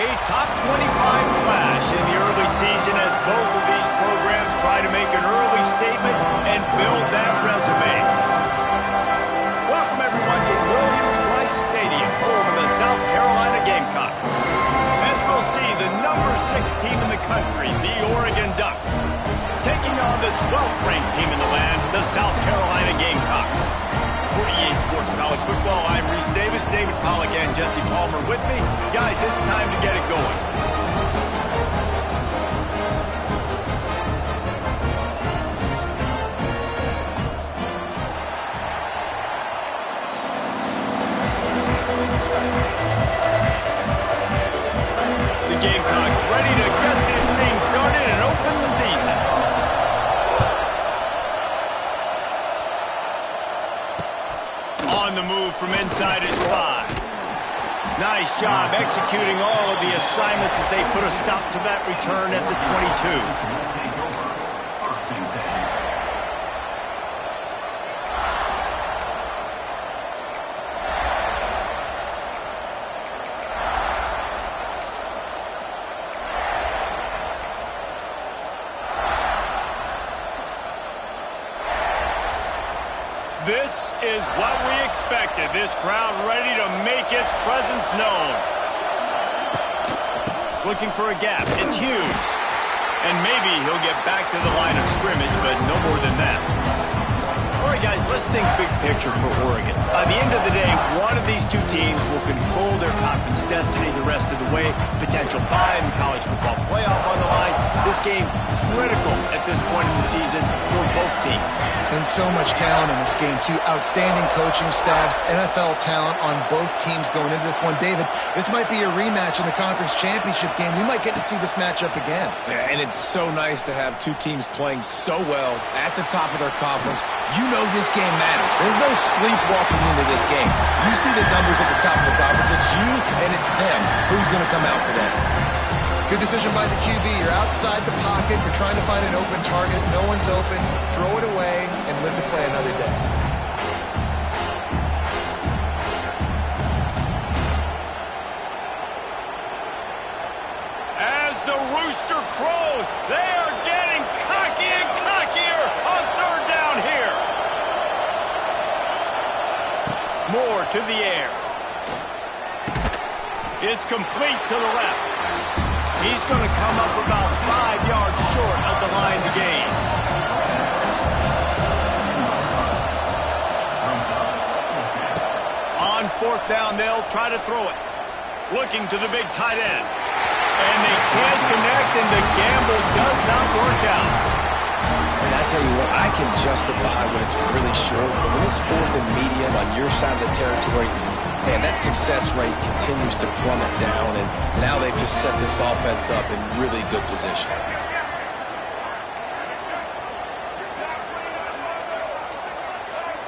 A top 25 clash in the early season as both of these programs try to make an early statement and build that resume. Welcome everyone to Williams-Brice Stadium, home of the South Carolina Gamecocks. As we'll see, the number 6 team in the country, the Oregon Ducks, taking on the 12th ranked team in the land, the South Carolina Gamecocks. For EA Sports College Football, I'm Reese Davis, David Pollack and Jesse Palmer with me. Guys, it's time to get it going. The Gamecocks ready to get this thing started and open the season. On the move from inside his 5. Nice job executing all of the assignments as they put a stop to that return at the 22. This is what we expected. This crowd ready to make its presence known. Looking for a gap. It's Hughes. And maybe he'll get back to the line of scrimmage, but no more than that. All right, guys, let's think big picture for Oregon. By the end of the day, one of these two teams will control their conference destiny the rest of the way. Potential bye in the college football playoff on the line. This game critical at this point in the season for both teams. And so much talent in this game, too. Outstanding coaching staffs, NFL talent on both teams going into this one. David, this might be a rematch in the conference championship game. We might get to see this matchup again. Yeah, and it's so nice to have two teams playing so well at the top of their conference. You know this game matters. There's no sleepwalking into this game. You see the numbers at the top of the conference. It's you and it's them. Who's going to come out today? Good decision by the QB. You're outside the pocket. You're trying to find an open target. No one's open. Throw it away and live to play another day. As the rooster crows, they are getting cocky and cockier on third down here. More to the air. It's complete to the left. He's going to come up about 5 yards short of the line to gain. On fourth down, they'll try to throw it. Looking to the big tight end. And they can't connect, and the gamble does not work out. And I tell you what, I can justify when it's really short, but when it's fourth and medium on your side of the territory, man, that success rate continues to plummet down, and now they've just set this offense up in really good position.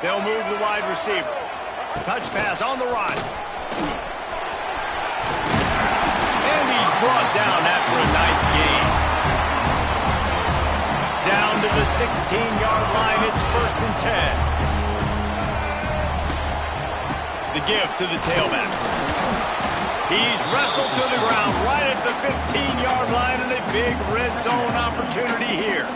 They'll move the wide receiver. Touch pass on the run. And he's brought down after a nice gain. Down to the 16-yard line, it's 1st and 10. The give to the tailback. He's wrestled to the ground right at the 15-yard line, and a big red zone opportunity here.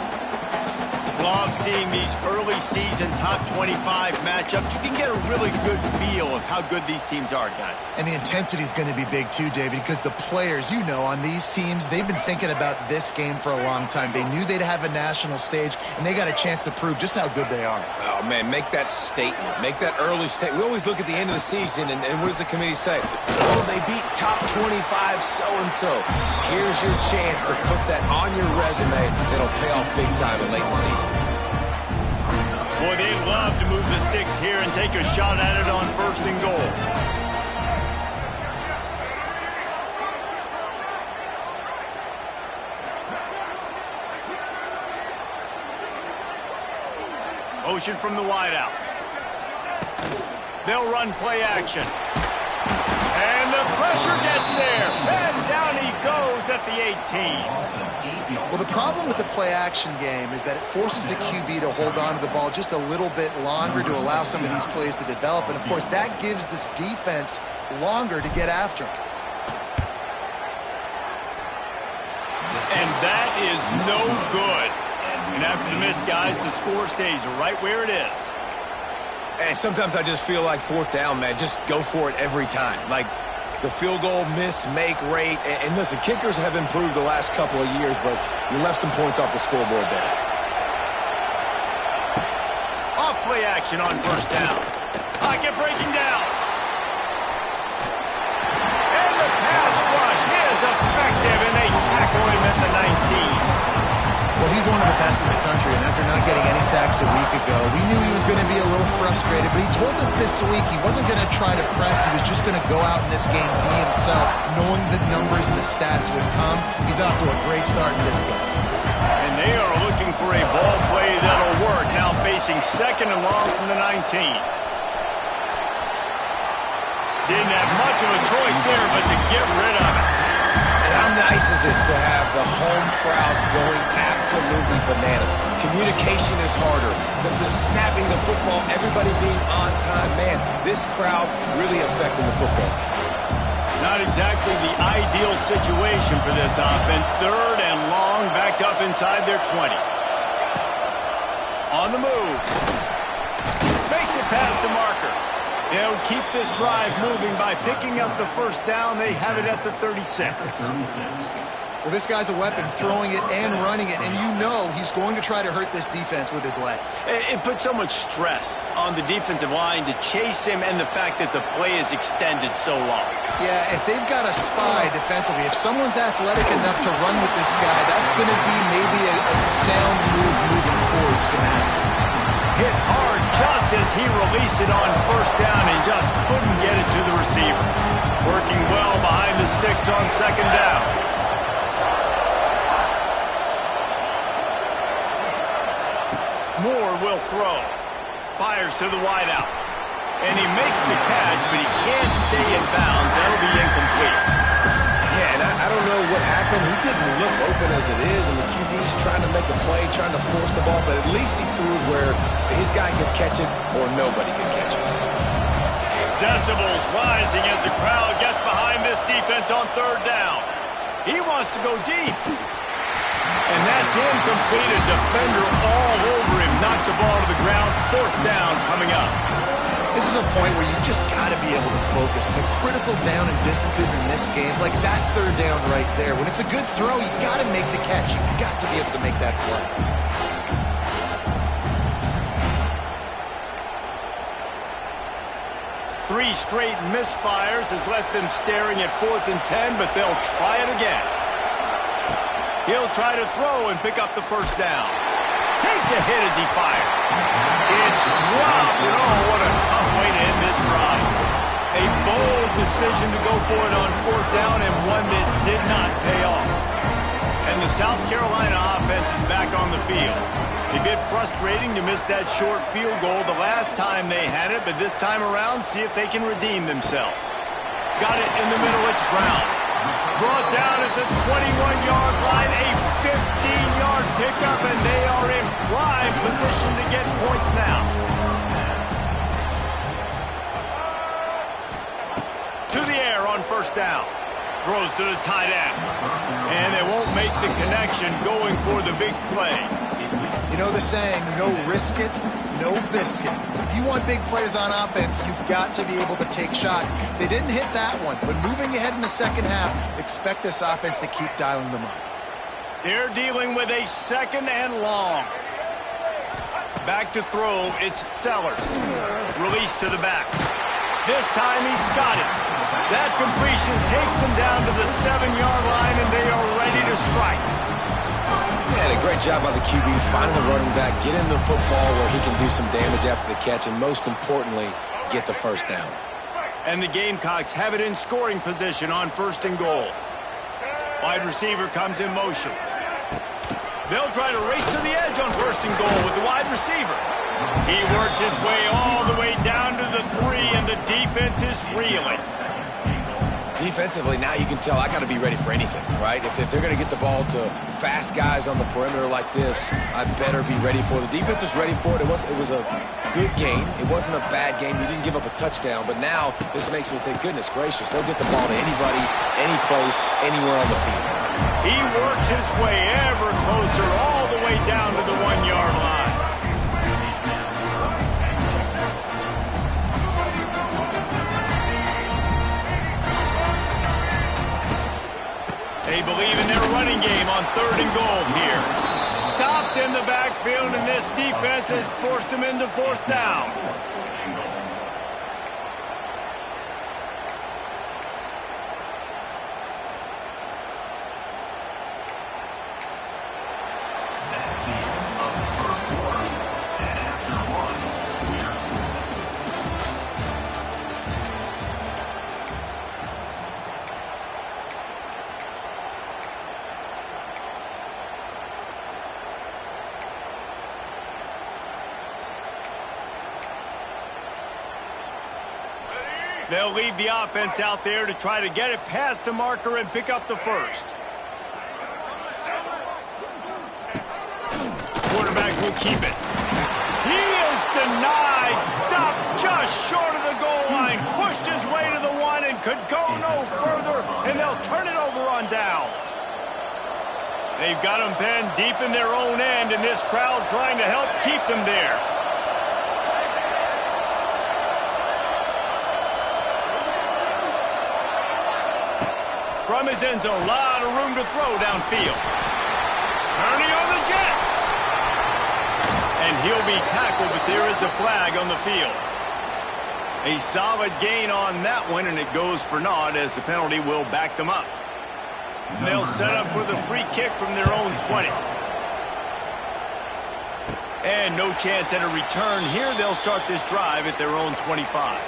Love seeing these early season top 25 matchups. You can get a really good feel of how good these teams are, guys. And the intensity is going to be big too, David, because the players, you know, on these teams, they've been thinking about this game for a long time. They knew they'd have a national stage, and they got a chance to prove just how good they are. Oh, man, make that statement. Make that early statement. We always look at the end of the season, and what does the committee say? Oh, they beat top 25 so-and-so. Here's your chance to put that on your resume. It'll pay off big time and late in the season. Boy, they love to move the sticks here and take a shot at it on 1st and goal. Motion from the wideout. They'll run play action. And the pressure gets there. And down he goes at the 18. Well, the problem with the play-action game is that it forces the QB to hold on to the ball just a little bit longer to allow some of these plays to develop. And, of course, that gives this defense longer to get after him. And that is no good. And after the miss, guys, the score stays right where it is. And sometimes I just feel like fourth down, man, just go for it every time. Like the field goal miss-make rate. And listen, kickers have improved the last couple of years, but you left some points off the scoreboard there. Off-play action on first down. Pocket breaking down. And the pass rush is effective, and they tackle him at the 19. Well, he's one of the best in the country, and after not getting any sacks a week ago, we knew he was going to be a little frustrated, but he told us this week he wasn't going to try to press. He was just going to go out in this game, be himself, knowing the numbers and the stats would come. He's off to a great start in this game. And they are looking for a ball play that'll work, now facing second and long from the 19. Didn't have much of a choice there, but to get rid of it. And how nice is it to have the home crowd going absolutely bananas? Communication is harder. The snapping the football, everybody being on time. Man, this crowd really affecting the football game. Not exactly the ideal situation for this offense. Third and long, backed up inside their 20. On the move. Makes it past the marker. They'll keep this drive moving by picking up the first down. They have it at the 36. Well, this guy's a weapon, throwing it and running it, and you know he's going to try to hurt this defense with his legs. It puts so much stress on the defensive line to chase him, and the fact that the play is extended so long. Yeah, if they've got a spy defensively, if someone's athletic enough to run with this guy, that's going to be maybe a sound move moving forward schematic. Hit hard just as he released it on first down and just couldn't get it to the receiver. Working well behind the sticks on second down. Moore will throw. Fires to the wideout. And he makes the catch, but he can't stay in bounds. That'll be incomplete. Yeah, and I don't know what happened. He didn't look open as it is, and the QB's trying to make a play, trying to force the ball, but at least he threw it where his guy could catch it or nobody could catch it. Decibels rising as the crowd gets behind this defense on third down. He wants to go deep. And that's incomplete. A defender all over him. Knocked the ball to the ground. Fourth down coming up. This is a point where you've just got to be able to focus. The critical down and distances in this game, like that third down right there. When it's a good throw, you got to make the catch. You've got to be able to make that play. Three straight misfires has left them staring at 4th and 10, but they'll try it again. He'll try to throw and pick up the first down. Takes a hit as he fires. It's dropped, and oh, what a tough way to end this drive. A bold decision to go for it on fourth down, and one that did not pay off. And the South Carolina offense is back on the field. A bit frustrating to miss that short field goal the last time they had it, but this time around, see if they can redeem themselves. Got it in the middle, it's Brown. Brought down at the 21-yard line, a 15-yard pickup, and they are in prime position to get points now. To the air on first down. Throws to the tight end. And they won't make the connection going for the big play. You know the saying, no risk it, no biscuit. If you want big plays on offense, you've got to be able to take shots. They didn't hit that one, but moving ahead in the second half, expect this offense to keep dialing them up. They're dealing with a second and long. Back to throw, it's Sellers. Release to the back. This time he's got it. That completion takes them down to the 7-yard line, and they are ready to strike. Yeah, a great job by the QB, finding the running back, get in the football where he can do some damage after the catch, and most importantly, get the first down. And the Gamecocks have it in scoring position on first and goal. Wide receiver comes in motion. They'll try to race to the edge on first and goal with the wide receiver. He works his way all the way down to the 3, and the defense is reeling. Defensively, now you can tell I got to be ready for anything, right? If they're going to get the ball to fast guys on the perimeter like this, I better be ready for it. The defense is ready for it. It was a good game. It wasn't a bad game. You didn't give up a touchdown, but now this makes me think, goodness gracious, they'll get the ball to anybody, any place, anywhere on the field. He works his way ever closer all the way down to the 1-yard line. They believe in their running game on 3rd and goal here. Stopped in the backfield, and this defense has forced him into 4th down. They'll leave the offense out there to try to get it past the marker and pick up the first. Quarterback will keep it. He is denied. Stopped just short of the goal line. Pushed his way to the 1 and could go no further, and they'll turn it over on downs. They've got them pinned deep in their own end, and this crowd trying to help keep them there. From his end zone, a lot of room to throw downfield. Turning on the Jets. And he'll be tackled, but there is a flag on the field. A solid gain on that one, and it goes for naught as the penalty will back them up. And they'll set up for the free kick from their own 20. And no chance at a return here. They'll start this drive at their own 25.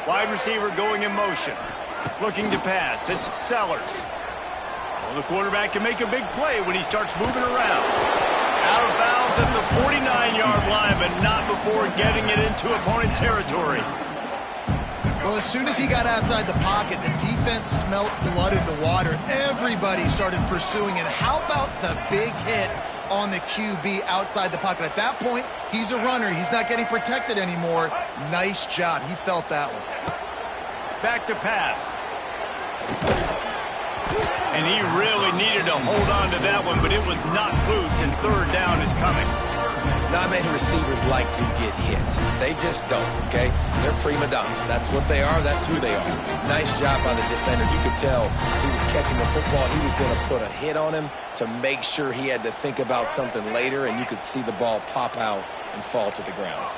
Wide receiver going in motion. Looking to pass. It's Sellers. Well, the quarterback can make a big play when he starts moving around. Out of bounds at the 49-yard line, but not before getting it into opponent territory. Well, as soon as he got outside the pocket, the defense smelt blood in the water. Everybody started pursuing it. How about the big hit on the QB outside the pocket? At that point, he's a runner. He's not getting protected anymore. Nice job. He felt that one. Back to pass. And he really needed to hold on to that one, but it was not loose, and 3rd down is coming. Not many receivers like to get hit. They just don't, okay? They're prima donnas. That's what they are. That's who they are. Nice job by the defender. You could tell he was catching the football. He was going to put a hit on him to make sure he had to think about something later, and you could see the ball pop out and fall to the ground.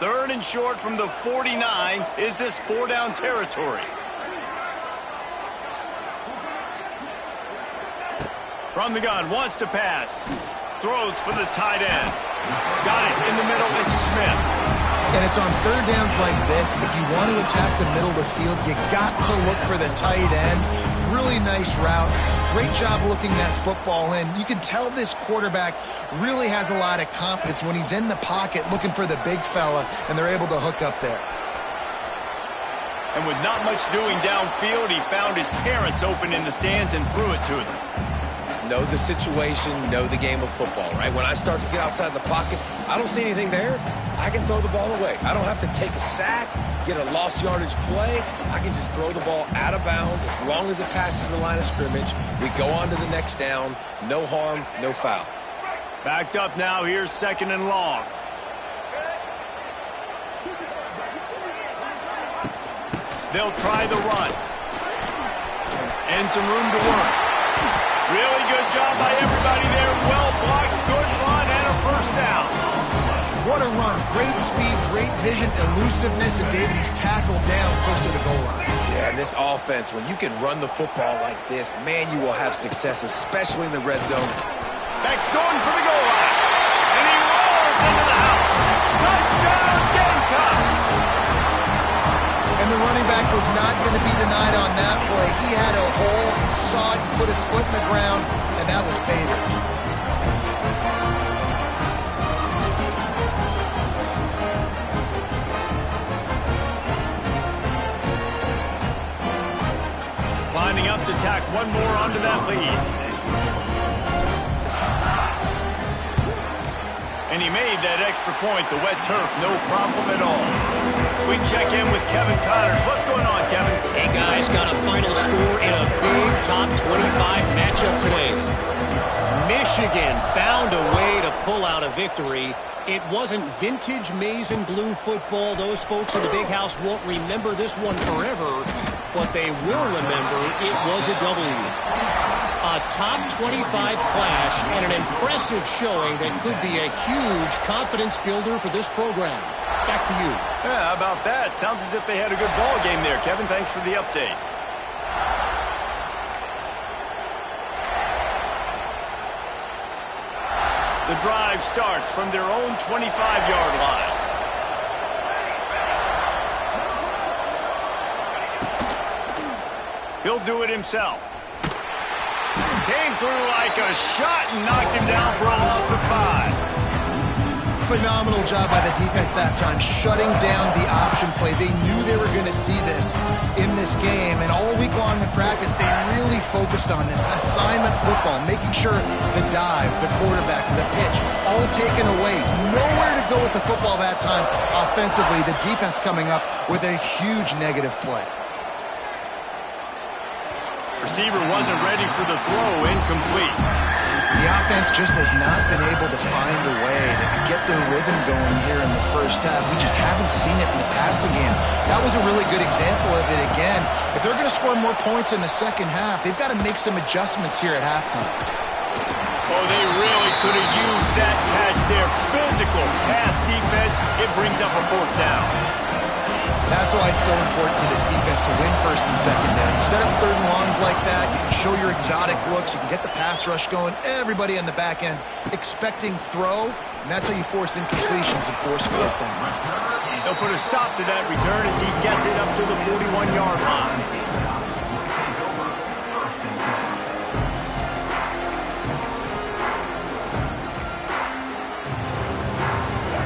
3rd and short from the 49. Is this 4-down territory? From the gun, wants to pass. Throws for the tight end. Got it in the middle, it's Smith. And it's on 3rd downs like this. If you want to attack the middle of the field, you got to look for the tight end. Really nice route. Great job looking that football in. You can tell this quarterback really has a lot of confidence when he's in the pocket looking for the big fella, and they're able to hook up there. And with not much doing downfield, he found his parents open in the stands and threw it to them. Know the situation, know the game of football, right? When I start to get outside the pocket, I don't see anything there. I can throw the ball away. I don't have to take a sack, get a lost yardage play. I can just throw the ball out of bounds as long as it passes the line of scrimmage. We go on to the next down. No harm, no foul. Backed up now. Here's 2nd and long. They'll try the run. And some room to work. Really good job by everybody there. Well blocked, good run, and a 1st down. What a run. Great speed, great vision, elusiveness, and David, he's tackled down close to the goal line. Yeah, and this offense, when you can run the football like this, man, you will have success, especially in the red zone. Beck's going for the goal line. And he rolls into the house. Touchdown, Gamecocks! And the running back was not going to be denied on that play. He had a hole, he saw it, he put his foot in the ground, and that was pay dirt. Lining up to tack one more onto that lead. And he made that extra point. The wet turf, no problem at all. We check in with Kevin Connors. What's going on, Kevin? Hey, guys, got a final score in a big top 25 matchup today. Michigan found a way to pull out a victory. It wasn't vintage maize and blue football. Those folks in the big house won't remember this one forever, but they will remember it was a W. A top 25 clash and an impressive showing that could be a huge confidence builder for this program. Back to you. Yeah, how about that? Sounds as if they had a good ball game there, Kevin. Thanks for the update. The drive starts from their own 25-yard line. He'll do it himself. Came through like a shot and knocked him down for a loss of 5. Phenomenal job by the defense that time, shutting down the option play. They knew they were going to see this in this game, and all week long in practice, they really focused on this assignment football, making sure the dive, the quarterback, the pitch, all taken away. Nowhere to go with the football that time offensively. The defense coming up with a huge negative play. Receiver wasn't ready for the throw, incomplete. The offense just has not been able to find a way to get their rhythm going here in the first half. We just haven't seen it in the passing game. That was a really good example of it again. If they're going to score more points in the second half, they've got to make some adjustments here at halftime. Oh, they really could have used that catch there. Physical pass defense. It brings up a fourth down. That's why it's so important for this defense to win first and second down. You set up third and longs like that, you can show your exotic looks, you can get the pass rush going, everybody on the back end expecting throw, and that's how you force incompletions and force fourth downs. They'll put a stop to that return as he gets it up to the 41-yard line.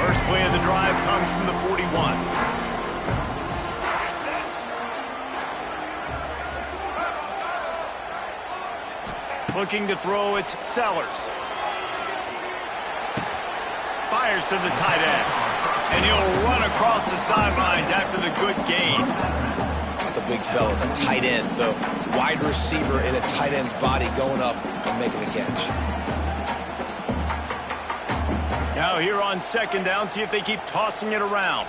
First play of the drive comes from the 41. Looking to throw, it's Sellers. Fires to the tight end. And he'll run across the sidelines after the good gain. The big fella, the tight end, the wide receiver in a tight end's body going up and making the catch. Now here on second down, see if they keep tossing it around.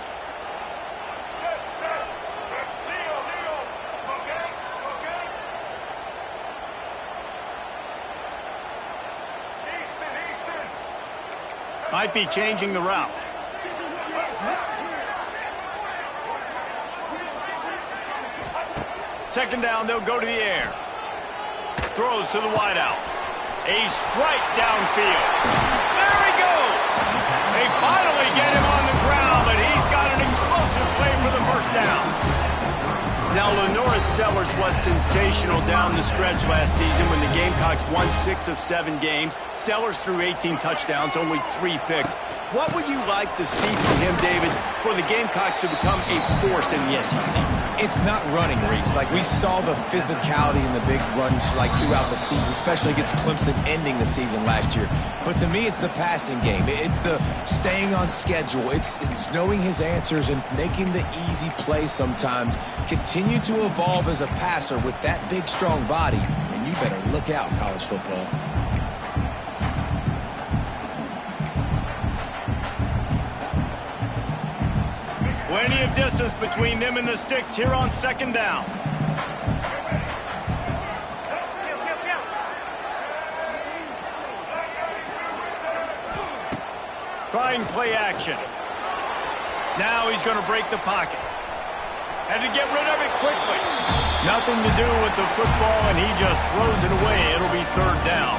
Might be changing the route. Second down, they'll go to the air. Throws to the wideout. A strike downfield. There he goes. They finally get him on the ground, but he's got an explosive play for the first down. Now, LaNorris Sellers was sensational down the stretch last season when the Gamecocks won 6 of 7 games. Sellers threw 18 touchdowns, only 3 picks. What would you like to see from him, David, for the Gamecocks to become a force in the SEC? It's not running, Reese. Like, we saw the physicality in the big runs like throughout the season, especially against Clemson ending the season last year. But to me, it's the passing game. It's the staying on schedule. It's knowing his answers and making the easy play sometimes. Continue to evolve as a passer with that big, strong body, and you better look out, college football. Plenty of distance between them and the sticks here on second down. Trying play action. Now he's going to break the pocket. Had to get rid of it quickly. Nothing to do with the football, and he just throws it away. It'll be third down.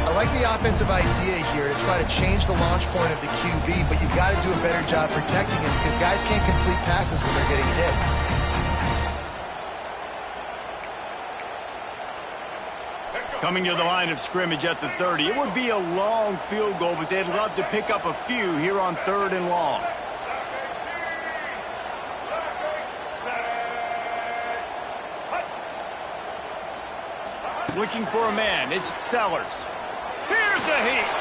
I like the offensive idea here to try to change the launch point of the QB, but you got to do a better job protecting him because guys can't complete passes when they're getting hit. Coming to the line of scrimmage at the 30. It would be a long field goal, but they'd love to pick up a few here on third and long. looking for a man. It's Sellers. Here's a heat.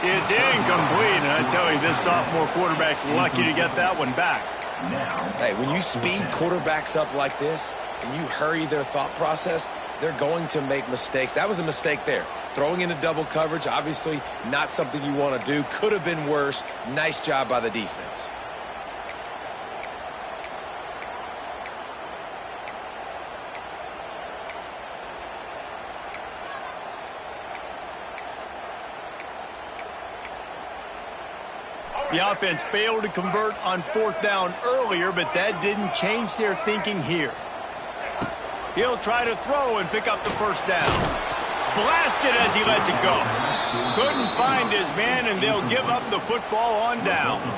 It's incomplete, and I tell you, this sophomore quarterback's lucky to get that one back. Hey, when you speed quarterbacks up like this and you hurry their thought process, they're going to make mistakes. That was a mistake there. Throwing into double coverage, obviously not something you want to do. Could have been worse. Nice job by the defense. The offense failed to convert on fourth down earlier, but that didn't change their thinking here. He'll try to throw and pick up the first down. Blasted as he lets it go. Couldn't find his man, and they'll give up the football on downs.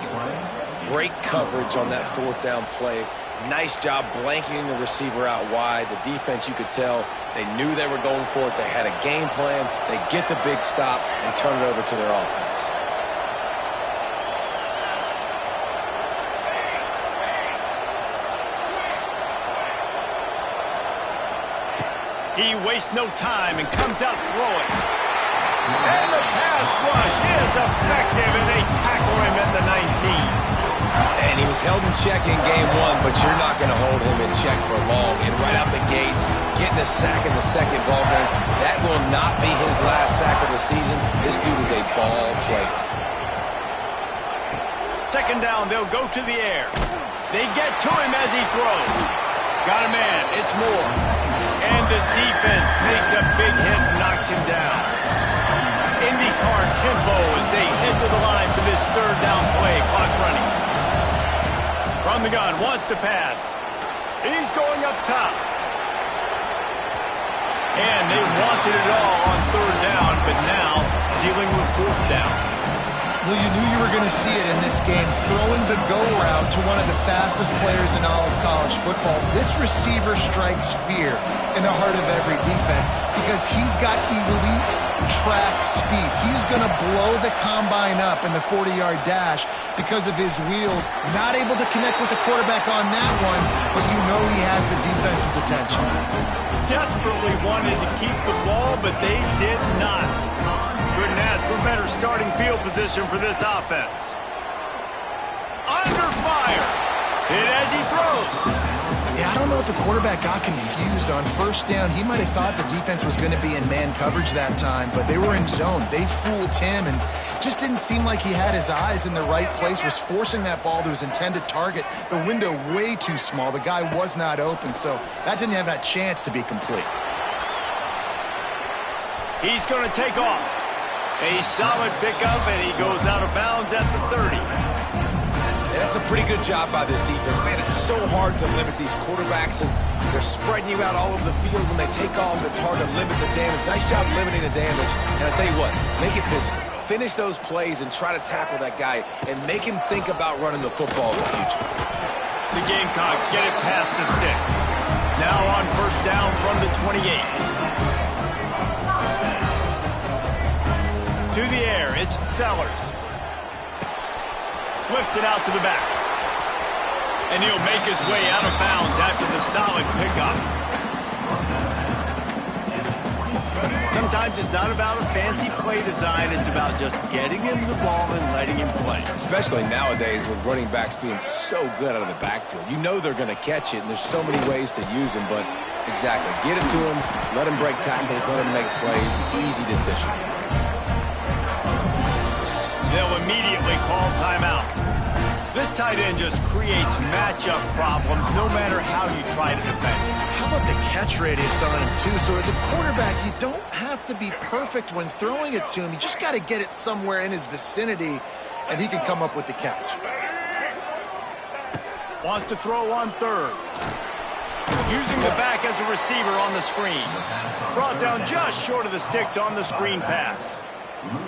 Great coverage on that fourth down play. Nice job blanketing the receiver out wide. The defense, you could tell, they knew they were going for it. They had a game plan. They get the big stop and turn it over to their offense. He wastes no time and comes out throwing. And the pass rush is effective, and they tackle him at the 19. And he was held in check in game one, but you're not going to hold him in check for long. And right out the gates, getting a sack in the second ball game, that will not be his last sack of the season. This dude is a ball player. Second down, they'll go to the air. They get to him as he throws. Got a man, it's Moore. And the defense makes a big hit and knocks him down. IndyCar tempo as they head to the line for this third down play. Clock running. From the gun, wants to pass. He's going up top. And they wanted it all on third down, but now dealing with fourth down. Well, you knew you were going to see it in this game, throwing the go route to one of the fastest players in all of college football. This receiver strikes fear in the heart of every defense because he's got elite track speed. He's going to blow the combine up in the 40-yard dash because of his wheels. Not able to connect with the quarterback on that one, but you know he has the defense's attention. Desperately wanted to keep the ball, but they did not. Couldn't ask for better starting field position for this offense. Under fire. Hit as he throws. Yeah, I don't know if the quarterback got confused on first down. He might have thought the defense was going to be in man coverage that time, but they were in zone. They fooled him and just didn't seem like he had his eyes in the right place, was forcing that ball to his intended target. The window way too small. The guy was not open, so that didn't have that chance to be complete. He's going to take off. A solid pickup, and he goes out of bounds at the 30. And that's a pretty good job by this defense. Man, it's so hard to limit these quarterbacks, and they're spreading you out all over the field. When they take off, it's hard to limit the damage. Nice job limiting the damage. And I tell you what, make it physical. Finish those plays and try to tackle that guy and make him think about running the football in the future. The Gamecocks get it past the sticks. Now on first down from the 28. To the air, it's Sellers. Flips it out to the back. And he'll make his way out of bounds after the solid pickup. Sometimes it's not about a fancy play design. It's about just getting him the ball and letting him play. Especially nowadays with running backs being so good out of the backfield. You know they're going to catch it, and there's so many ways to use them. But exactly, get it to him, let him break tackles, let him make plays. Easy decision. They'll immediately call timeout. This tight end just creates matchup problems no matter how you try to defend him. How about the catch radius on him, too? So as a quarterback, you don't have to be perfect when throwing it to him. You just got to get it somewhere in his vicinity, and he can come up with the catch. Wants to throw on third. Using the back as a receiver on the screen. Brought down just short of the sticks on the screen pass.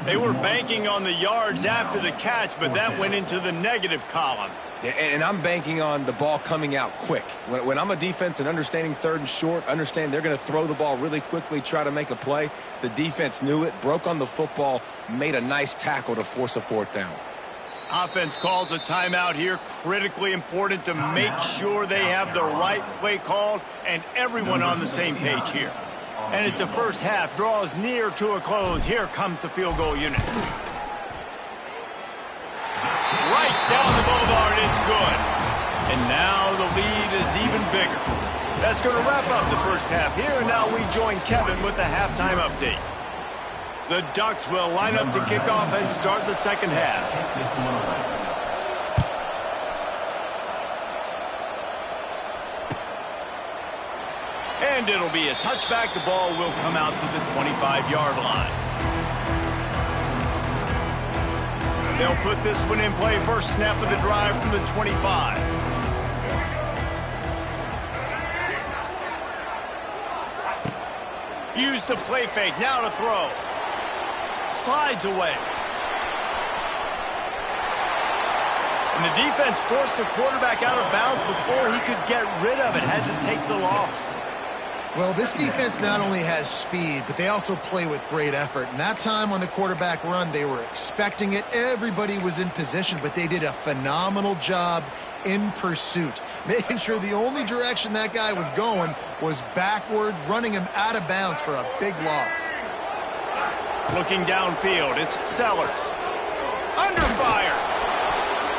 They were banking on the yards after the catch, but that went into the negative column. And I'm banking on the ball coming out quick. When I'm a defense and understanding third and short, understand they're going to throw the ball really quickly, try to make a play. The defense knew it, broke on the football, made a nice tackle to force a fourth down. Offense calls a timeout here. Critically important to make sure they have the right play called and everyone on the same page here. And as the first half draws near to a close, here comes the field goal unit. Right down the boulevard, it's good. And now the lead is even bigger. That's going to wrap up the first half here, and now we join Kevin with the halftime update. The Ducks will line up to kick off and start the second half. And it'll be a touchback. The ball will come out to the 25-yard line. They'll put this one in play. First snap of the drive from the 25. Use the play fake. Now to throw. Slides away. And the defense forced the quarterback out of bounds before he could get rid of it. Had to take the loss. Well, this defense not only has speed, but they also play with great effort. And that time on the quarterback run, they were expecting it. Everybody was in position, but they did a phenomenal job in pursuit, making sure the only direction that guy was going was backwards, running him out of bounds for a big loss. Looking downfield, it's Sellers. Under fire.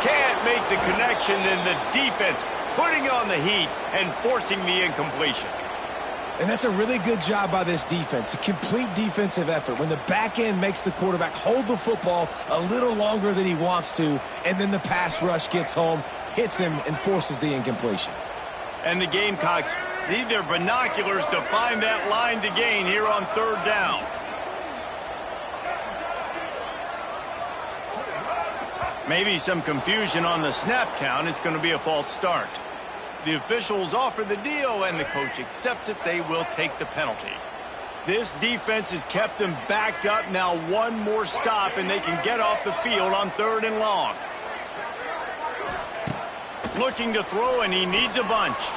Can't make the connection, and the defense putting on the heat and forcing the incompletion. And that's a really good job by this defense, a complete defensive effort. When the back end makes the quarterback hold the football a little longer than he wants to, and then the pass rush gets home, hits him, and forces the incompletion. And the Gamecocks need their binoculars to find that line to gain here on third down. Maybe some confusion on the snap count. It's going to be a false start. The officials offer the deal, and the coach accepts it. They will take the penalty. This defense has kept them backed up. Now one more stop, and they can get off the field on third and long. Looking to throw, and he needs a bunch.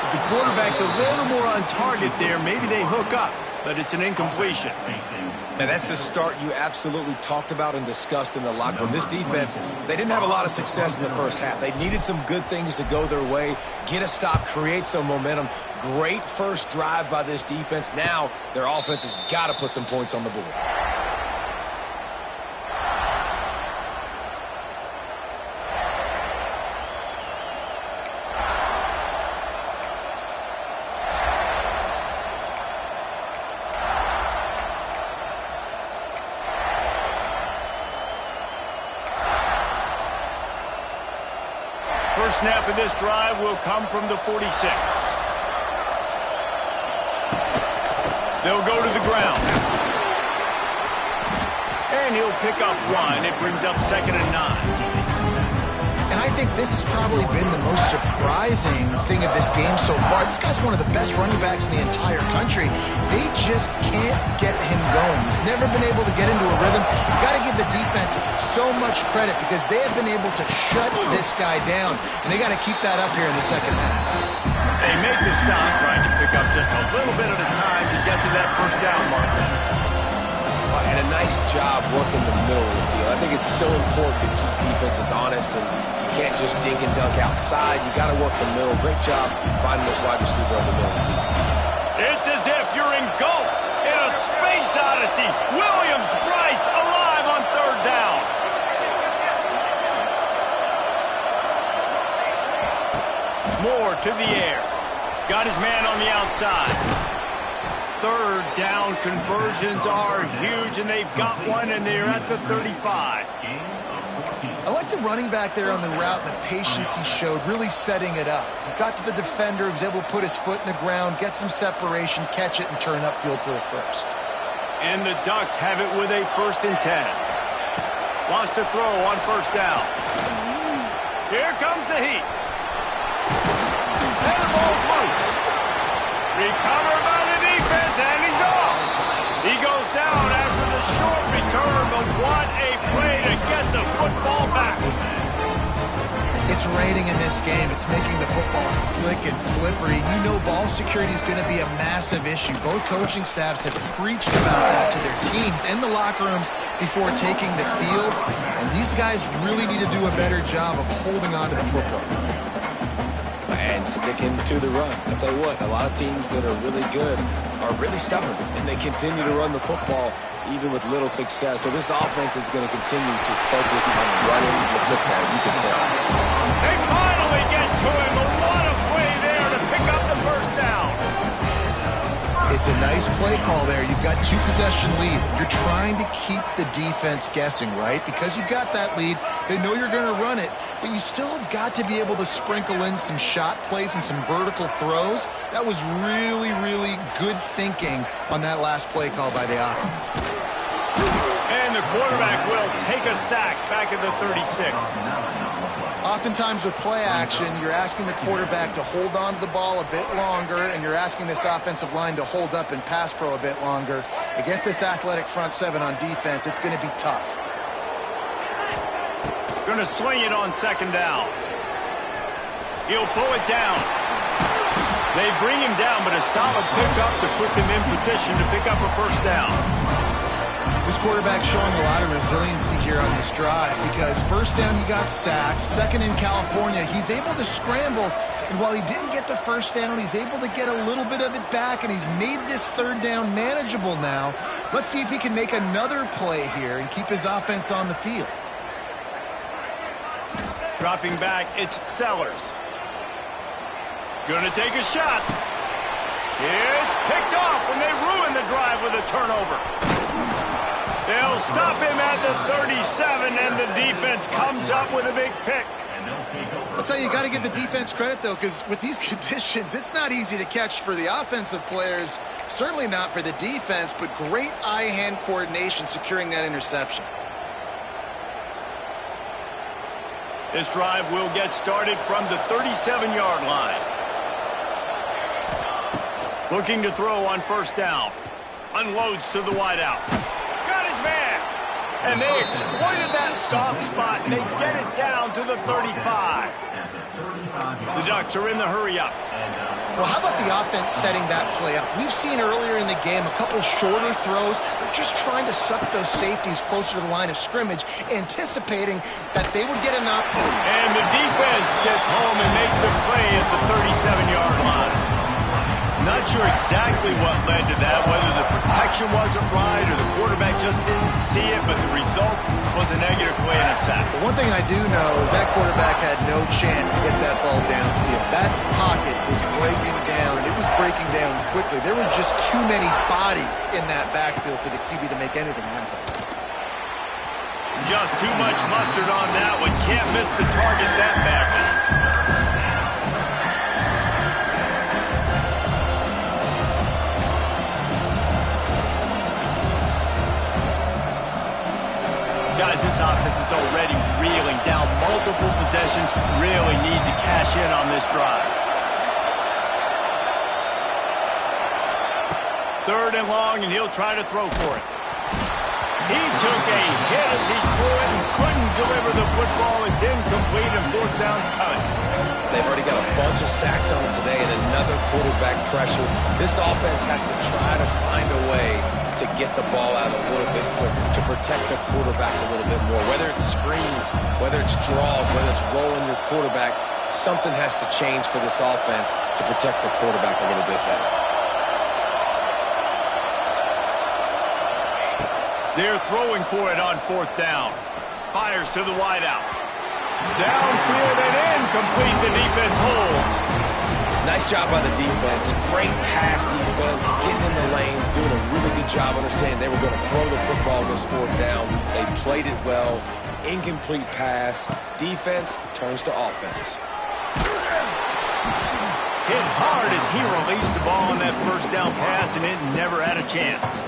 If the quarterback's a little more on target there, maybe they hook up, but it's an incompletion. And that's the start you absolutely talked about and discussed in the locker room. This defense, they didn't have a lot of success in the first half. They needed some good things to go their way, get a stop, create some momentum. Great first drive by this defense. Now their offense has got to put some points on the board. First snap of this drive will come from the 46. They'll go to the ground. And he'll pick up one. It brings up 2nd and 9. And I think this has probably been the most surprising thing of this game so far. This guy's one of the best running backs in the entire country. They just can't get him going. He's never been able to get into a rhythm. You've got to give the defense so much credit because they have been able to shut this guy down. And they got to keep that up here in the second half. They make the stop, trying to pick up just a little bit at a time to get to that first down marker. And a nice job working the middle of the field. I think it's so important to keep defenses honest, and you can't just dink and dunk outside. You got to work the middle. Great job finding this wide receiver on the middle of the field. It's as if you're engulfed in a space odyssey. Williams-Brice alive on third down. Moore to the air. Got his man on the outside. Third down conversions are huge, and they've got one, and they're at the 35. I like the running back there on the route and the patience he showed, really setting it up. He got to the defender, was able to put his foot in the ground, get some separation, catch it, and turn upfield for the first. And the Ducks have it with a 1st and 10. Wants to throw on first down. Here comes the heat. And the ball's loose. Recovered by the defense, and he's off. He goes down after the short return, but what a play to get the football back. It's raining in this game. It's making the football slick and slippery. You know ball security is going to be a massive issue. Both coaching staffs have preached about that to their teams in the locker rooms before taking the field. And these guys really need to do a better job of holding on to the football. And and sticking to the run. I'll tell you what, a lot of teams that are really good are really stubborn, and they continue to run the football even with little success. So this offense is going to continue to focus on running the football, you can tell. They finally get to him. What a play there to pick up the first down. It's a nice play call there. You've got 2-possession lead. You're trying to keep the defense guessing, right? Because you've got that lead, they know you're going to run it, but you still have got to be able to sprinkle in some shot plays and some vertical throws. That was really, really good thinking on that last play call by the offense. And the quarterback will take a sack back at the 36. Oftentimes with play action, you're asking the quarterback to hold on to the ball a bit longer, and you're asking this offensive line to hold up in pass pro a bit longer. Against this athletic front seven on defense, it's going to be tough. Going to swing it on second down. He'll pull it down. They bring him down, but a solid pickup to put them in position to pick up a first down. This quarterback showing a lot of resiliency here on this drive because first down he got sacked, second in California, he's able to scramble, and while he didn't get the first down, he's able to get a little bit of it back, and he's made this third down manageable now. Let's see if he can make another play here and keep his offense on the field. Dropping back, it's Sellers. Gonna take a shot. It's picked off when they ruin the drive with a turnover. They'll stop him at the 37, and the defense comes up with a big pick. I'll tell you, you got to give the defense credit, though, because with these conditions, it's not easy to catch for the offensive players, certainly not for the defense, but great eye-hand coordination securing that interception. This drive will get started from the 37-yard line. Looking to throw on first down. Unloads to the wideout. Got his man. And they exploited that soft spot, and they get it down to the 35. The Ducks are in the hurry-up. Well, how about the offense setting that play up? We've seen earlier in the game a couple shorter throws. They're just trying to suck those safeties closer to the line of scrimmage, anticipating that they would get enough. And the defense gets home and makes a play at the 37-yard line. Not sure exactly what led to that, whether the protection wasn't right or the quarterback just didn't see it, but the result was a negative play and a sack. But one thing I do know is that quarterback had no chance to get that ball downfield. That pocket was breaking down, and it was breaking down quickly. There were just too many bodies in that backfield for the QB to make anything happen. Just too much mustard on that one. Can't miss the target that badly. Guys, this offense is already reeling down multiple possessions. Really need to cash in on this drive. Third and long, and he'll try to throw for it. He took a hit as he threw it and couldn't deliver the football. It's incomplete, and fourth down's coming. They've already got a bunch of sacks on them today and another quarterback pressure. This offense has to try to find a way to get the ball out a little bit quicker, to protect the quarterback a little bit more. Whether it's screens, whether it's draws, whether it's rolling your quarterback, something has to change for this offense to protect the quarterback a little bit better. They're throwing for it on fourth down. Fires to the wideout. Downfield and incomplete. The defense holds. Nice job by the defense. Great pass defense, getting in the lanes, doing a really good job understanding they were going to throw the football this fourth down. They played it well. Incomplete pass. Defense turns to offense. Hit hard as he released the ball on that first down pass, and it never had a chance.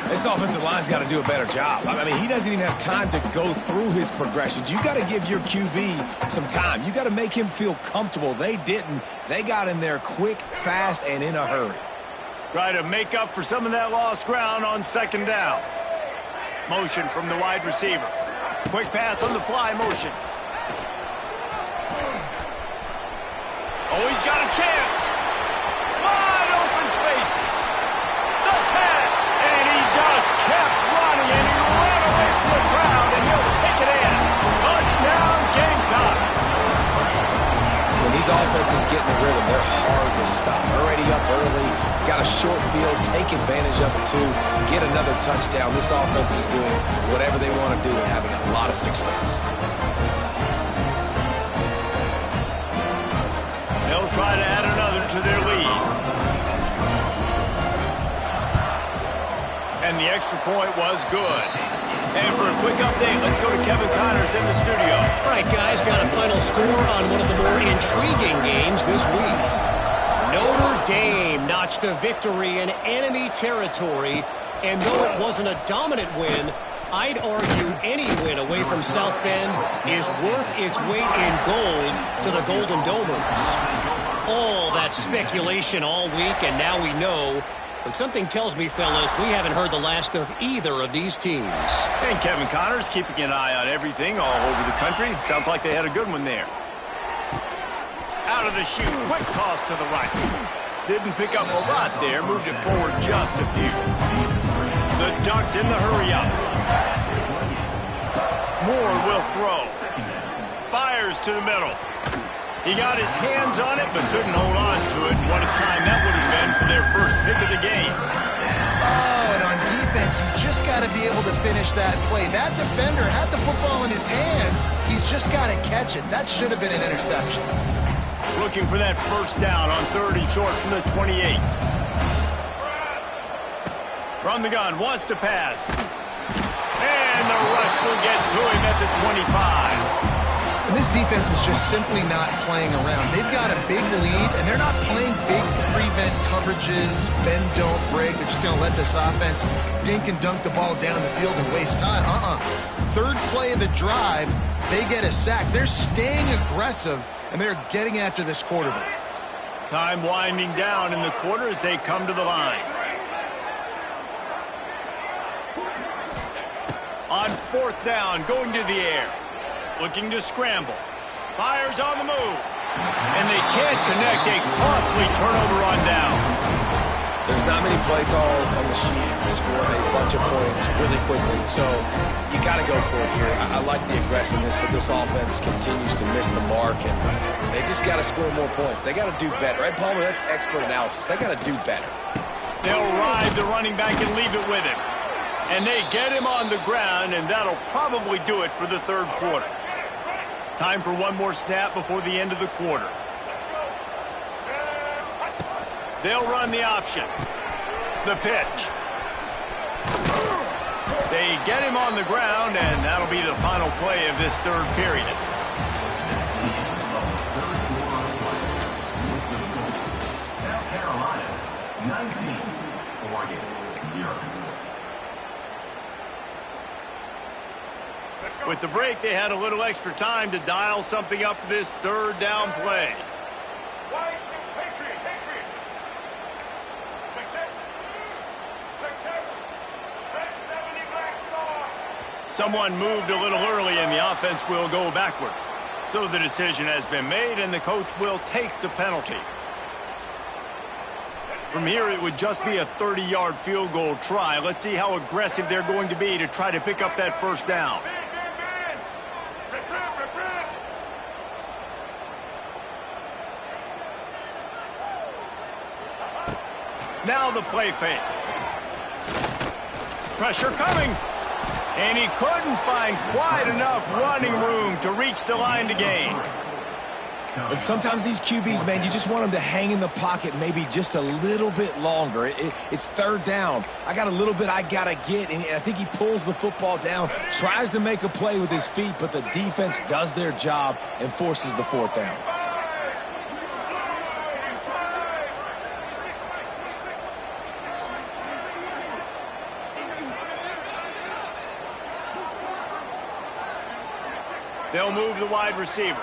This offensive line's got to do a better job. I mean, he doesn't even have time to go through his progressions. You got to give your QB some time. You got to make him feel comfortable. They didn't. They got in there quick, fast, and in a hurry. Try to make up for some of that lost ground on second down. Motion from the wide receiver. Quick pass on the fly motion. Oh, he's got a chance. Wide open spaces. The 10. And he just kept running, and he ran away from the crowd, and he'll take it in. Touchdown, Gamecocks. When these offensive is getting the rhythm. They're hard to stop. Already up early, got a short field, take advantage of it too, get another touchdown. This offense is doing whatever they want to do and having a lot of success. They'll try to add another to their lead. And the extra point was good. And for a quick update, let's go to Kevin Connors in the studio. All right, guys, got a final score on one of the more intriguing games this week. Notre Dame notched a victory in enemy territory, and though it wasn't a dominant win, I'd argue any win away from South Bend is worth its weight in gold to the Golden Domers. All that speculation all week, and now we know. But something tells me, fellas, we haven't heard the last of either of these teams. And Kevin Connors keeping an eye on everything all over the country. Sounds like they had a good one there. Out of the chute, quick toss to the right. Didn't pick up a lot there, moved it forward just a few. The Ducks in the hurry-up. Moore will throw. Fires to the middle. He got his hands on it, but couldn't hold on to it. What a time that would have been for their first pick of the game. Oh, and on defense, you just got to be able to finish that play. That defender had the football in his hands. He's just got to catch it. That should have been an interception. Looking for that first down on 3rd and short from the 28. From the gun, wants to pass. And the rush will get to him at the 25. And this defense is just simply not playing around. They've got a big lead, and they're not playing big prevent coverages, bend, don't break. They're just going to let this offense dink and dunk the ball down the field and waste time. 3rd play of the drive, they get a sack. They're staying aggressive, and they're getting after this quarterback. Time winding down in the quarter as they come to the line. On 4th down, going to the air. Looking to scramble. Fires on the move. And they can't connect a costly turnover on downs. There's not many play calls on the sheet to score a bunch of points really quickly. So you got to go for it here. I like the aggressiveness, but this offense continues to miss the mark, and they just got to score more points. They got to do better. Right, Palmer? That's expert analysis. They got to do better. They'll ride the running back and leave it with him. And they get him on the ground, and that'll probably do it for the 3rd quarter. Time for one more snap before the end of the quarter. They'll run the option. The pitch. They get him on the ground, and that'll be the final play of this 3rd period. South Carolina, 19, Oregon, 0. With the break, they had a little extra time to dial something up for this 3rd down play. Someone moved a little early, and the offense will go backward. So the decision has been made, and the coach will take the penalty. From here, it would just be a 30-yard field goal try. Let's see how aggressive they're going to be to try to pick up that first down. Now the play fake. Pressure coming. And he couldn't find quite enough running room to reach the line to gain. And sometimes these QBs, man, you just want them to hang in the pocket maybe just a little bit longer. It's 3rd down. I got a little bit I got to get, and I think he pulls the football down, tries to make a play with his feet, but the defense does their job and forces the 4th down. They'll move the wide receiver.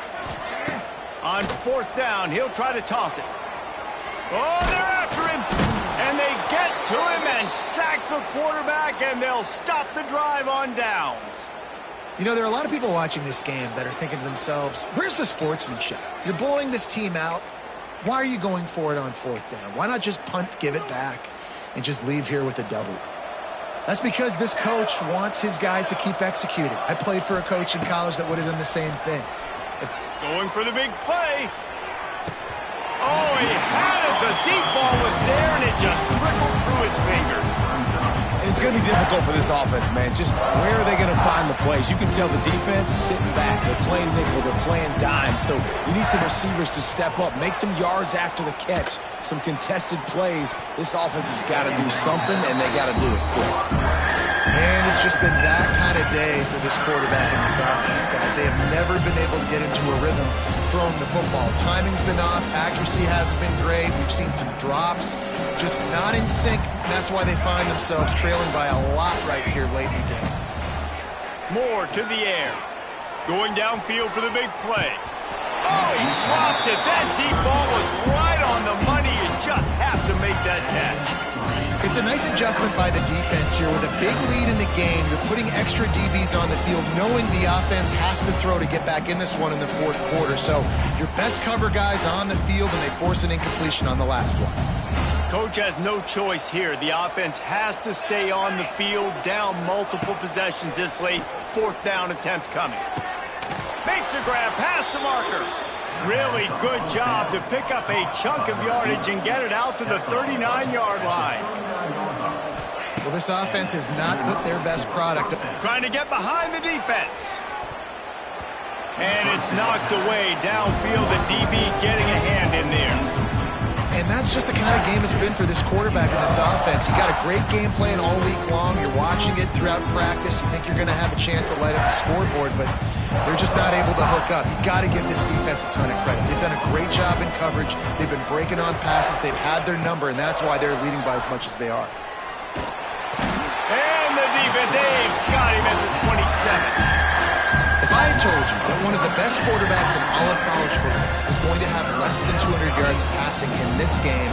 On 4th down, he'll try to toss it. Oh, they're after him. And they get to him and sack the quarterback, and they'll stop the drive on downs. You know, there are a lot of people watching this game that are thinking to themselves, where's the sportsmanship? You're blowing this team out. Why are you going for it on 4th down? Why not just punt, give it back, and just leave here with a W? That's because this coach wants his guys to keep executing. I played for a coach in college that would have done the same thing. Going for the big play. Oh, he had it. The deep ball was there, and it just trickled through his fingers. It's going to be difficult for this offense, man. Just where are they going to find the plays? You can tell the defense sitting back. They're playing nickel. They're playing dime. So you need some receivers to step up, make some yards after the catch, some contested plays. This offense has got to do something, and they got to do it quick. And it's just been that kind of day for this quarterback and this offense, guys. They have never been able to get into a rhythm throwing the football. Timing's been off. Accuracy hasn't been great. We've seen some drops. Just not in sync. And that's why they find themselves trailing by a lot right here late in the game. Moore to the air. Going downfield for the big play. Oh, he dropped it. That deep ball was right on the money. You just have to make that catch. It's a nice adjustment by the defense here. With a big lead in the game, you're putting extra DBs on the field, knowing the offense has to throw to get back in this one in the fourth quarter. So your best cover guys on the field, and they force an incompletion on the last one. Coach has no choice here. The offense has to stay on the field, down multiple possessions this late. Fourth down attempt coming. Makes a grab past the marker. Really good job to pick up a chunk of yardage and get it out to the 39-yard line. Well, this offense has not put their best product. Trying to get behind the defense. And it's knocked away downfield. The DB getting a hand in there. And that's just the kind of game it's been for this quarterback and this offense. You got a great game plan all week long. You're watching it throughout practice. You think you're going to have a chance to light up the scoreboard, but they're just not able to hook up. You got to give this defense a ton of credit. They've done a great job in coverage. They've been breaking on passes. They've had their number, and that's why they're leading by as much as they are. And the defense, they've got him at the 27. If I had told you that one of the best quarterbacks in all of college football is going to have less than 200 yards passing in this game,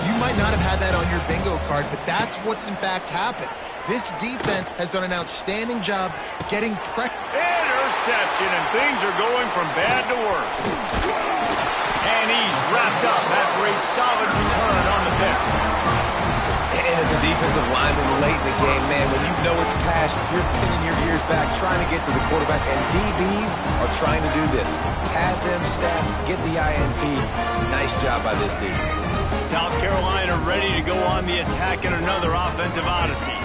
you might not have had that on your bingo card, but that's what's in fact happened. This defense has done an outstanding job getting interception, and things are going from bad to worse. And he's wrapped up after a solid return on the pick. And as a defensive lineman late in the game, man, when you know it's passed, you're pinning your ears back, trying to get to the quarterback, and DBs are trying to do this. Pad them stats, get the INT. Nice job by this D. South Carolina ready to go on the attack in another offensive odyssey.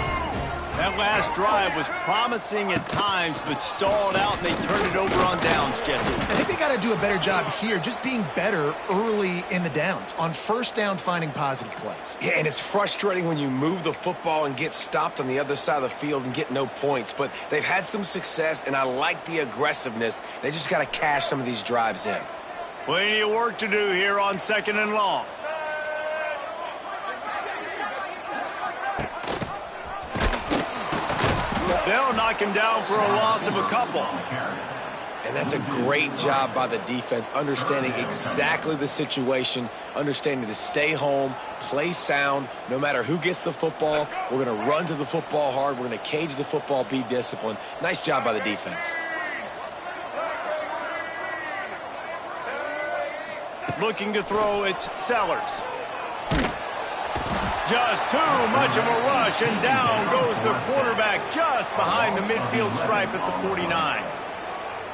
That last drive was promising at times, but stalled out, and they turned it over on downs, Jesse. I think they got to do a better job here, just being better early in the downs. On first down, finding positive plays. Yeah, and it's frustrating when you move the football and get stopped on the other side of the field and get no points. But they've had some success, and I like the aggressiveness. They just got to cash some of these drives in. Plenty of work to do here on 2nd and long. They'll knock him down for a loss of a couple. And that's a great job by the defense, understanding exactly the situation, understanding to stay home, play sound. No matter who gets the football, we're going to run to the football hard. We're going to cage the football, be disciplined. Nice job by the defense. Looking to throw, it's Sellers. Just too much of a rush, and down goes the quarterback just behind the midfield stripe at the 49.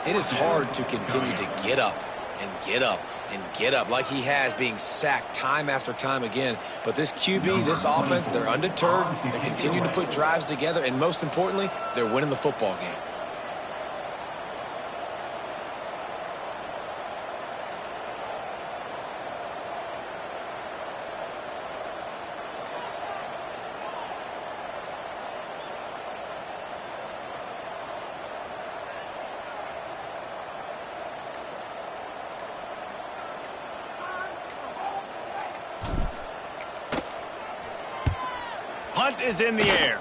It is hard to continue to get up and get up and get up like he has, being sacked time after time again. But this QB, this offense, they're undeterred. They're continuing to put drives together, and most importantly, they're winning the football game. Punt is in the air.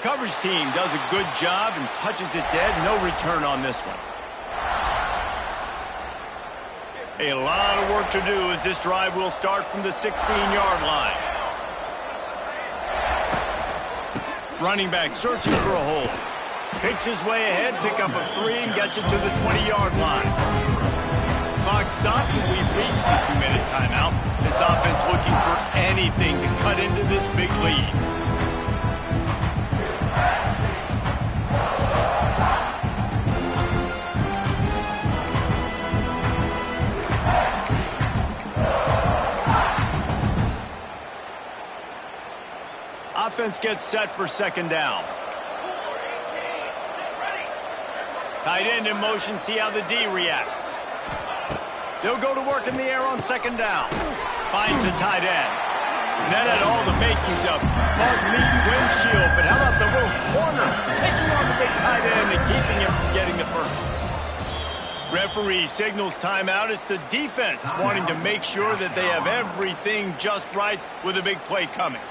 Coverage team does a good job and touches it dead. No return on this one. A lot of work to do as this drive will start from the 16-yard line. Running back searching for a hole. Picks his way ahead, pick up a 3, and gets it to the 20-yard line. Clock stops, and we've reached the 2-minute timeout. This offense looking for anything to cut into this big lead. Offense gets set for second down. Tight end in motion, see how the D reacts. They'll go to work in the air on second down. Finds the tight end. That had all the makings of bug meat windshield, but how about the little corner taking on the big tight end and keeping him from getting the first? Referee signals timeout. It's the defense wanting to make sure that they have everything just right with a big play coming.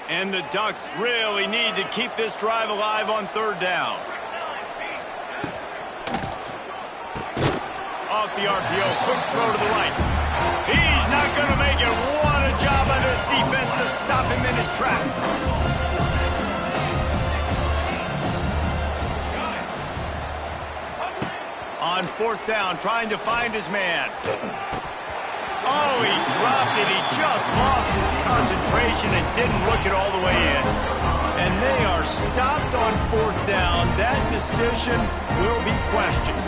And the Ducks really need to keep this drive alive on third down. Off the RPO, quick throw to the right. He's not going to make it. What a job by this defense to stop him in his tracks. On fourth down, trying to find his man. Oh, he dropped it. He just lost his concentration and didn't look it all the way in. And they are stopped on fourth down. That decision will be questioned.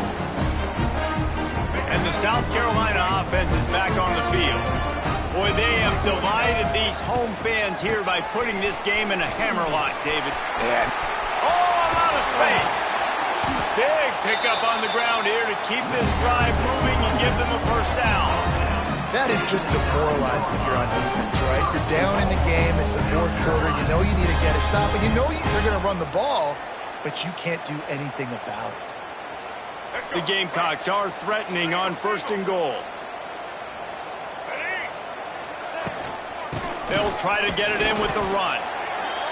And the South Carolina offense is back on the field. Boy, they have delighted these home fans here by putting this game in a hammerlock, David. Yeah. Oh, a lot of space. Big pickup on the ground here to keep this drive moving and give them a first down. That is just demoralizing if you're on defense, right? You're down in the game. It's the fourth quarter. You know you need to get a stop, and you know they're going to run the ball, but you can't do anything about it. The Gamecocks are threatening on first and goal. They'll try to get it in with the run.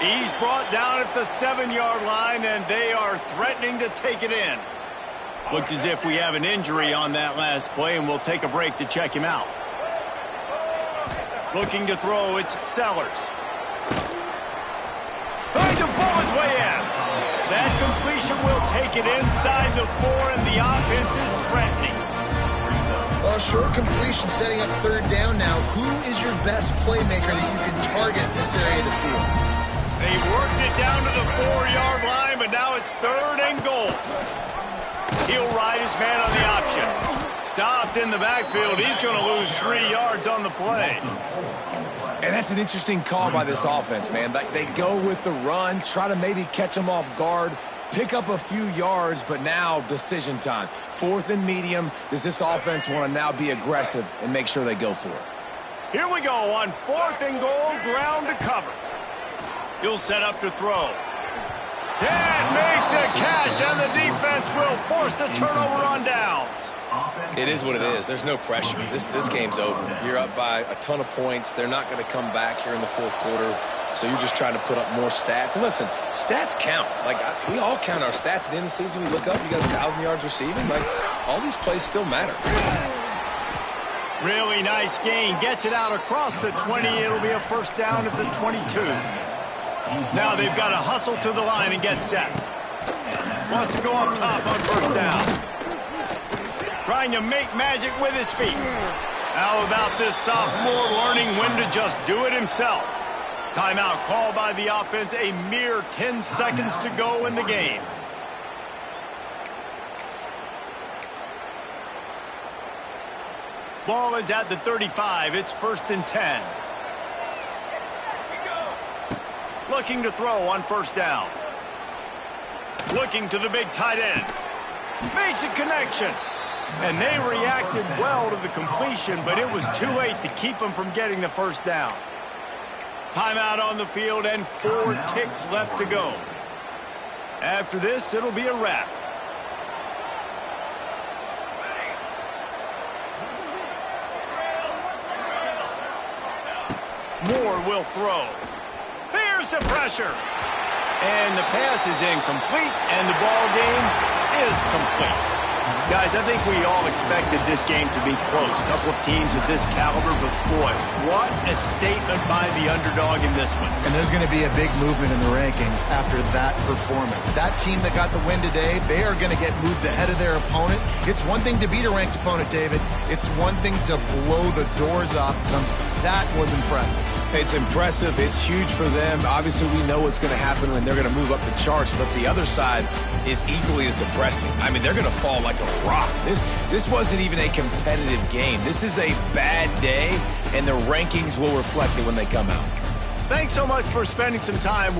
He's brought down at the 7-yard line, and they are threatening to take it in. Looks as if we have an injury on that last play, and we'll take a break to check him out. Looking to throw, it's Sellers. Trying to pull his way in. That completion will take it inside the 4, and the offense is threatening. Well, short completion setting up third down now. Who is your best playmaker that you can target in this area of the field? They worked it down to the 4-yard line, but now it's third and goal. He'll ride his man on the option. Stopped in the backfield. He's going to lose 3 yards on the play. And that's an interesting call by this offense, man. They go with the run, try to maybe catch them off guard, pick up a few yards, but now decision time. Fourth and medium. Does this offense want to now be aggressive and make sure they go for it? Here we go on fourth and goal, ground to cover. He'll set up to throw. Can't make the catch, and the defense will force a turnover on downs. It is what it is. There's no pressure. This game's over. You're up by a ton of points. They're not going to come back here in the fourth quarter, so you're just trying to put up more stats. And listen, stats count. We all count our stats at the end of the season. We look up, you got 1,000 yards receiving. All these plays still matter. Really nice gain. Gets it out across the 20. It'll be a first down at the 22. Now they've got to hustle to the line and get set. Wants to go up top on first down. Trying to make magic with his feet. How about this sophomore learning when to just do it himself? Timeout called by the offense. A mere 10 seconds to go in the game. Ball is at the 35. It's first and 10. Looking to throw on first down. Looking to the big tight end. Makes a connection. And they reacted well to the completion, but it was too late to keep them from getting the first down. Timeout on the field and 4 ticks left to go. After this, it'll be a wrap. Moore will throw. There's the pressure. And the pass is incomplete, and the ball game is complete. Guys, I think we all expected this game to be close. A couple of teams of this caliber, but boy, what a statement by the underdog in this one. And there's going to be a big movement in the rankings after that performance. That team that got the win today, they are going to get moved ahead of their opponent. It's one thing to beat a ranked opponent, David. It's one thing to blow the doors off them. That was impressive. It's impressive. It's huge for them. Obviously, we know what's going to happen when they're going to move up the charts, but the other side is equally as depressing. I mean, they're going to fall like a rock. This wasn't even a competitive game. This is a bad day, and the rankings will reflect it when they come out. Thanks so much for spending some time